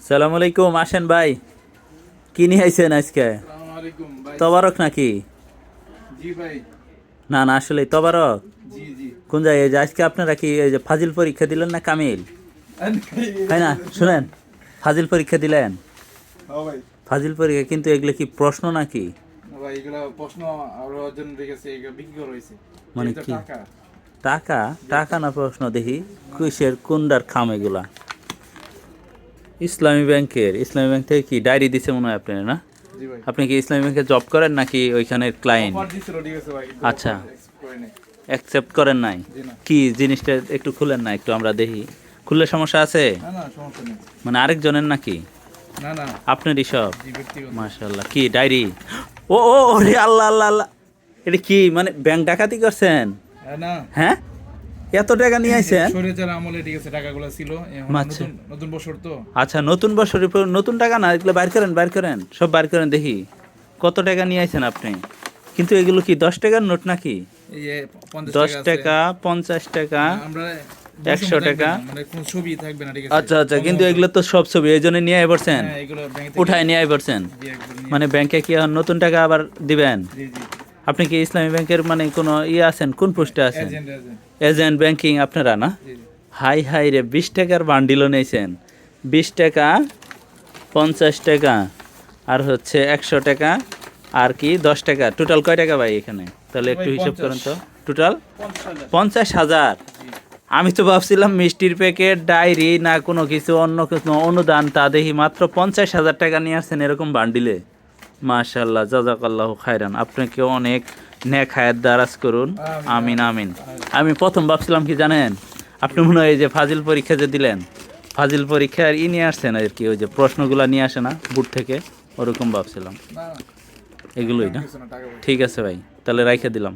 সালাম আলাইকুম, আসেন ভাই। কি নিয়ে আইছেন আজকে? আসসালামু আলাইকুম ভাই। তবারক নাকি? জি ভাই। না না, আসলে তবারক। জি জি। কোন জায়গায়? এই যে আজকে আপনারা কি এই যে ফাজিল পরীক্ষা দিলেন না কামিল? তাই না, শুনেন, ফাজিল পরীক্ষা দিলেন। হ্যাঁ ভাই। ফাজিল পরীক্ষা, কিন্তু এগুলো কি প্রশ্ন নাকি? ভাই এগুলা প্রশ্ন আরো জন্য রেখেছে, এগুলো বিক্রি করা হয়েছে। মানে এটা কি? টাকা। টাকা? টাকা না প্রশ্ন দেখি। কিসের কোনটার খাম এগুলা? ইসলামী ব্যাংকের। ইসলামী ব্যাংক থেকে কি ডায়েরি দিছে মনে হয় আপনার, না? জি ভাই। আপনি কি ইসলামী ব্যাংকে জব করেন নাকি ওইখানের ক্লায়েন্ট? অফার দিছিল, ঠিক আছে ভাই, কিন্তু আচ্ছা, offer accept করে নাই। অ্যাকসেপ্ট করেন নাই? জি না। কি জিনিসটা একটু খুলেন না, একটু আমরা দেখি। খুললে সমস্যা আছে? না না, সমস্যা নেই। মানে আরেকজনের নাকি? না না। আপনারই সব? জি, ব্যক্তিগত। মাশাআল্লাহ। কি ডায়েরি? ও ও ওরে আল্লাহ আল্লাহ আল্লাহ! এটা কি মানে ব্যাংক ডাকাতি করছেন? না। হ্যাঁ, এত টাকা নিয়ে আইছেন? স্বৈরাচার আমলে, ঠিক আছে, টাকাগুলো ছিল। এখন আচ্ছা নতুন নতুন বছর তো। আচ্ছা, নতুন বছরের উপর নতুন টাকা না, এগুলো বাইর করেন, বাইর করেন, সব বাইর করেন দেখি। কত টাকা নিয়ে আইছেন আপনি? কিন্তু এগুলো কি 10 টাকার নোট নাকি? এই যে 50 10 টাকা আছে। টাকা, 50 টাকা, আমরা 100 টাকা। মানে কোন ছবি থাকবে না, ঠিক আছে। আচ্ছা আচ্ছা, কিন্তু এগুলো তো সব ছবি, এই জন্য নিয়ে আইবরছেন? হ্যাঁ, এগুলো ব্যাংক থেকে উঠায় নিয়ে আইবরছেন? জি, একদম নিয়ে মানে ব্যাংকে কি এখন নতুন টাকা আবার দিবেন? জি জি। আপনি কি ইসলামী ব্যাংকের মানে কোনো আছেন, কোন পোস্টে আছেন? Agent agent. এজেন্ট ব্যাংকিং আপনারা, না? জি জি। হাই হাই রে, 20 টাকার বান্ডিলও নিয়েছেন। 20 টাকা, 50 টাকা, আর হচ্ছে 100 টাকা, আর কি 10 টাকা। টোটাল কয় টাকা ভাই এখানে? তাহলে একটু ভাই, হিসাব 50 করেন তো। টোটাল 50,000। 50,000। জি। আমি তো ভাবছিলাম মিষ্টির প্যাকেট, ডায়েরি, না কোনো কিছু অন্য কিছু অনুদান, তা দেখি মাত্র 50,000 টাকা নিয়ে আসছেন এরকম বান্ডিলে। মাশাল্লাহ, জাজাকাল্লাহ খায়রান। আপনাকে অনেক নেক হায়াত দারাজ করুন। আমিন আমিন। আমি প্রথম ভাবছিলাম কি জানেন, আপনি মনে হয় এই যে ফাজিল পরীক্ষা যে দিলেন, ফাজিল পরীক্ষার নিয়ে আসছেন আর কি, ওই যে প্রশ্নগুলো নিয়ে আসে না বুট থেকে, ওরকম ভাবছিলাম। না এগুলোই না? কিছু না, টাকা পয়সা। ঠিক আছে ভাই, তাহলে রাইখে দিলাম।